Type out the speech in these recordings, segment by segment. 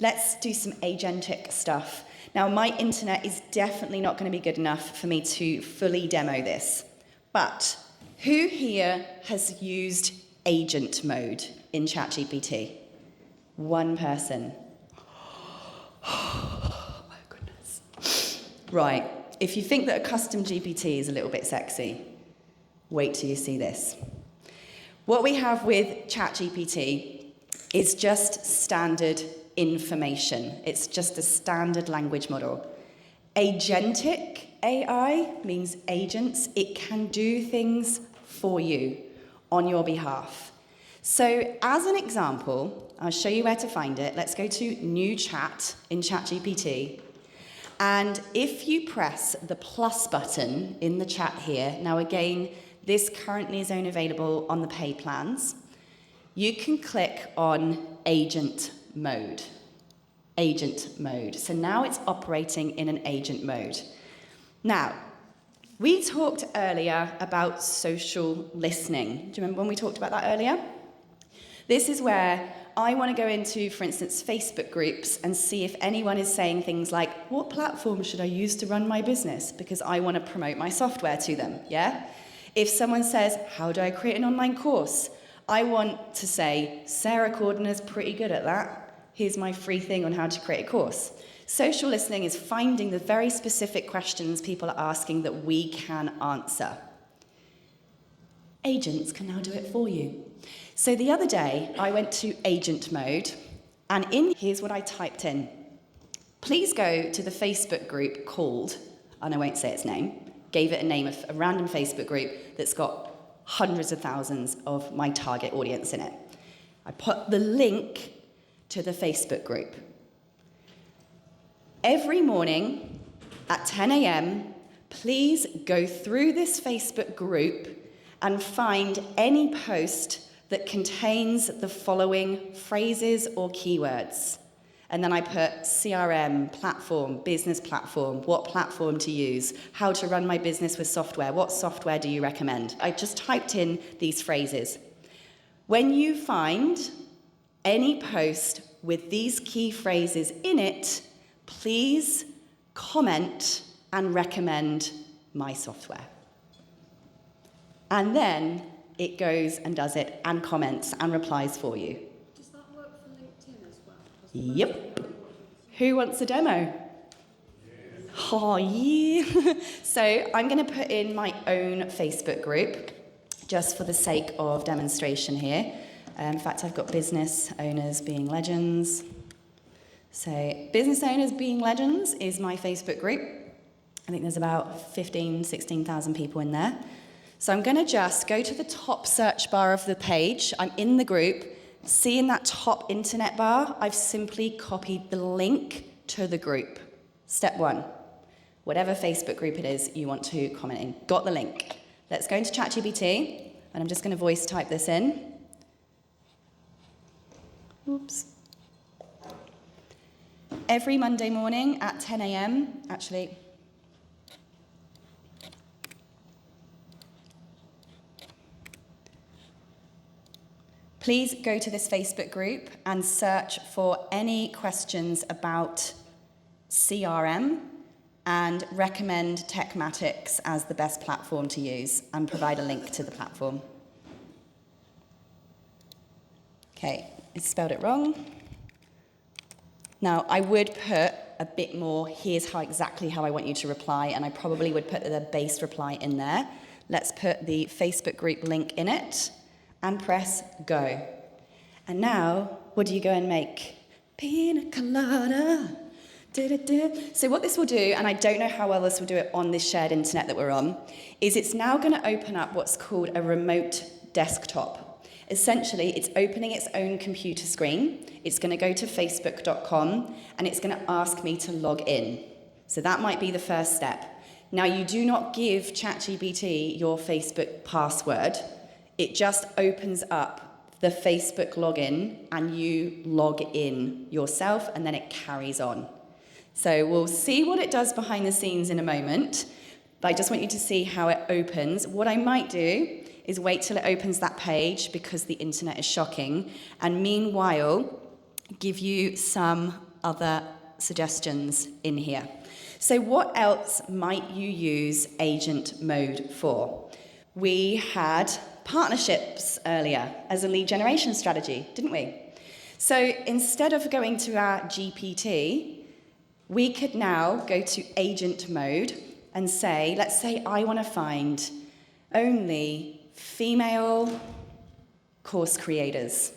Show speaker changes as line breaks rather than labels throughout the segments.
let's do some agentic stuff. Now, my internet is definitely not going to be good enough for me to fully demo this. But who here has used agent mode in ChatGPT? One person. Oh my goodness. Right. If you think that a custom GPT is a little bit sexy, wait till you see this. What we have with ChatGPT is just standard information. It's just a standard language model. Agentic AI means agents. It can do things for you on your behalf. So as an example, I'll show you where to find it. Let's go to New Chat in ChatGPT. And if you press the plus button in the chat here, now again, this currently is only available on the pay plans, you can click on agent mode. Agent mode. So now it's operating in an agent mode. Now, we talked earlier about social listening. Do you remember when we talked about that earlier? This is where I want to go into, for instance, Facebook groups and see if anyone is saying things like, what platform should I use to run my business? Because I want to promote my software to them, yeah? If someone says, how do I create an online course? I want to say, Sarah Cordner's pretty good at that. Here's my free thing on how to create a course. Social listening is finding the very specific questions people are asking that we can answer. Agents can now do it for you. So the other day, I went to agent mode, and here's what I typed in. Please go to the Facebook group called, and I won't say its name, gave it a name of a random Facebook group that's got hundreds of thousands of my target audience in it. I put the link to the Facebook group. Every morning at 10 a.m., please go through this Facebook group and find any post that contains the following phrases or keywords. And then I put CRM, platform, business platform, what platform to use, how to run my business with software, what software do you recommend? I just typed in these phrases. When you find any post with these key phrases in it, please comment and recommend my software. And then it goes and does it and comments and replies for you.
Does that work for LinkedIn as well?
Yep. Who wants a demo? Oh, yeah. So I'm going to put in my own Facebook group just for the sake of demonstration here. In fact, I've got business owners being legends. So business owners being legends is my Facebook group. I think there's about 15,000, 16,000 people in there. So I'm going to just go to the top search bar of the page. I'm in the group. See in that top internet bar, I've simply copied the link to the group. Step one, whatever Facebook group it is you want to comment in. Got the link. Let's go into ChatGPT, and I'm just going to voice type this in. Oops. Every Monday morning at 10 a.m., actually, please go to this Facebook group and search for any questions about CRM and recommend Techmatics as the best platform to use and provide a link to the platform. Okay, I spelled it wrong. Now, I would put a bit more, here's exactly how I want you to reply, and I probably would put the base reply in there. Let's put the Facebook group link in it and press go. And now, what do you go and make? Pina colada. So what this will do, and I don't know how well this will do it on this shared internet that we're on, is it's now going to open up what's called a remote desktop. Essentially, it's opening its own computer screen. It's going to go to facebook.com, and it's going to ask me to log in. So that might be the first step. Now, you do not give ChatGPT your Facebook password. It just opens up the Facebook login, and you log in yourself, and then it carries on. So we'll see what it does behind the scenes in a moment, but I just want you to see how it opens. What I might do is wait till it opens that page because the internet is shocking, and meanwhile, give you some other suggestions in here. So what else might you use agent mode for? We had partnerships earlier as a lead generation strategy, didn't we? So instead of going to our GPT, we could now go to agent mode and say, let's say I want to find only female course creators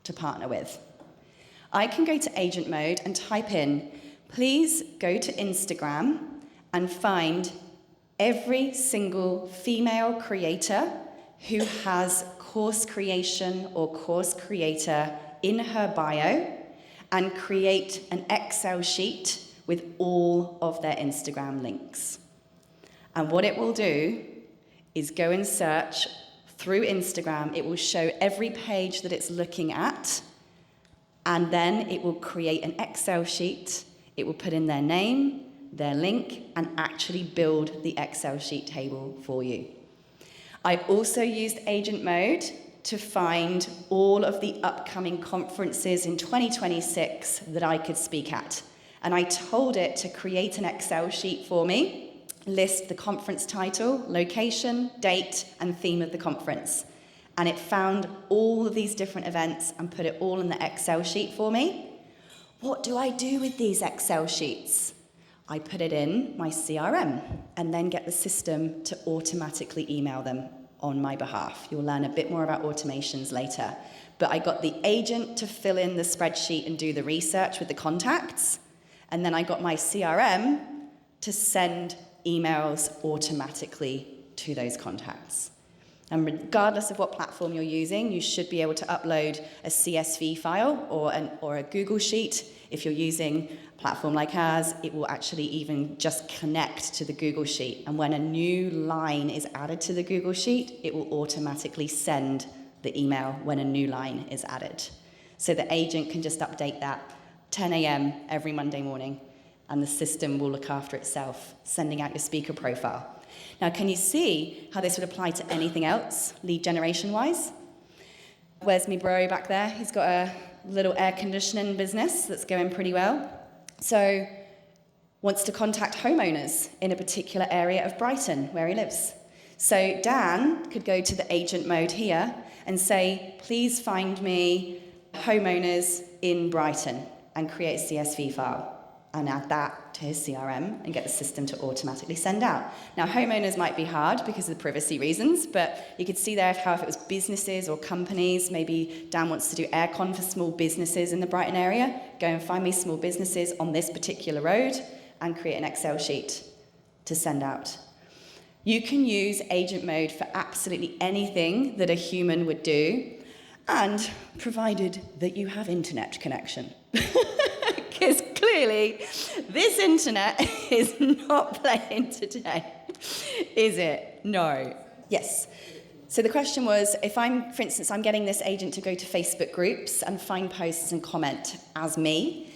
to partner with. I can go to agent mode and type in, please go to Instagram and find every single female creator who has course creation or course creator in her bio, and create an Excel sheet with all of their Instagram links. And what it will do is go and search through Instagram. It will show every page that it's looking at, and then it will create an Excel sheet. It will put in their name, their link, and actually build the Excel sheet table for you. I also used agent mode to find all of the upcoming conferences in 2026 that I could speak at. And I told it to create an Excel sheet for me, list the conference title, location, date, and theme of the conference. And it found all of these different events and put it all in the Excel sheet for me. What do I do with these Excel sheets? I put it in my CRM and then get the system to automatically email them on my behalf. You'll learn a bit more about automations later. But I got the agent to fill in the spreadsheet and do the research with the contacts. And then I got my CRM to send emails automatically to those contacts. And regardless of what platform you're using, you should be able to upload a CSV file or a Google Sheet. If you're using a platform like ours, it will actually even just connect to the Google Sheet. And when a new line is added to the Google Sheet, it will automatically send the email when a new line is added. So the agent can just update that 10 a.m. every Monday morning, and the system will look after itself, sending out your speaker profile. Now, can you see how this would apply to anything else, lead generation-wise? Where's me bro back there? He's got a little air conditioning business that's going pretty well. So, wants to contact homeowners in a particular area of Brighton, where he lives. So Dan could go to the agent mode here and say, please find me homeowners in Brighton, and create a CSV file and add that to his CRM and get the system to automatically send out. Now, homeowners might be hard because of the privacy reasons, but you could see there how if it was businesses or companies, maybe Dan wants to do aircon for small businesses in the Brighton area, go and find me small businesses on this particular road and create an Excel sheet to send out. You can use agent mode for absolutely anything that a human would do, and provided that you have internet connection. Because clearly, this internet is not playing today, is it? No. Yes. So the question was, if for instance, I'm getting this agent to go to Facebook groups and find posts and comment as me,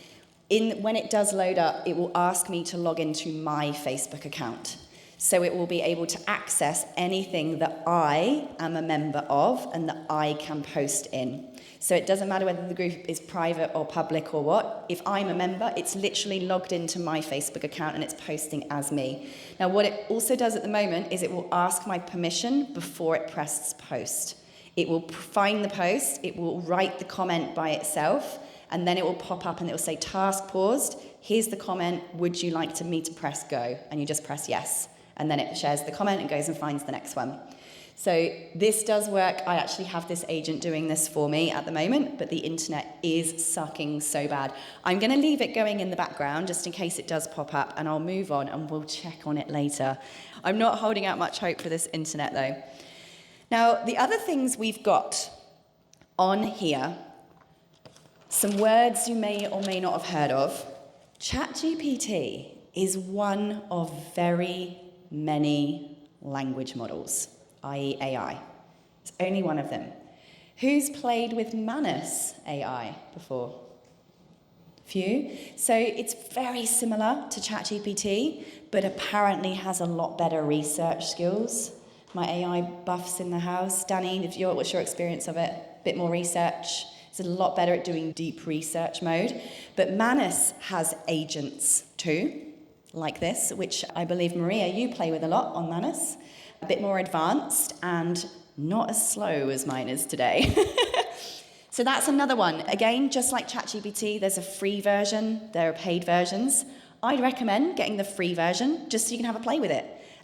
when it does load up, it will ask me to log into my Facebook account. So it will be able to access anything that I am a member of and that I can post in. So it doesn't matter whether the group is private or public or what. If I'm a member, it's literally logged into my Facebook account and it's posting as me. Now, what it also does at the moment is it will ask my permission before it presses post. It will find the post, it will write the comment by itself, and then it will pop up and it will say, task paused, here's the comment, would you like me to press go? And you just press yes. And then it shares the comment and goes and finds the next one. So this does work. I actually have this agent doing this for me at the moment, but the internet is sucking so bad. I'm going to leave it going in the background just in case it does pop up, and I'll move on and we'll check on it later. I'm not holding out much hope for this internet though. Now, the other things we've got on here, some words you may or may not have heard of. ChatGPT is one of very many language models, i.e. AI. It's only one of them. Who's played with Manus AI before? Few. So it's very similar to ChatGPT, but apparently has a lot better research skills. My AI buffs in the house. Danny, what's your experience of it? Bit more research. It's a lot better at doing deep research mode. But Manus has agents too, like this, which I believe, Maria, you play with a lot on Manus. A bit more advanced and not as slow as mine is today. So that's another one. Again, just like ChatGPT, there's a free version, there are paid versions. I'd recommend getting the free version just so you can have a play with it.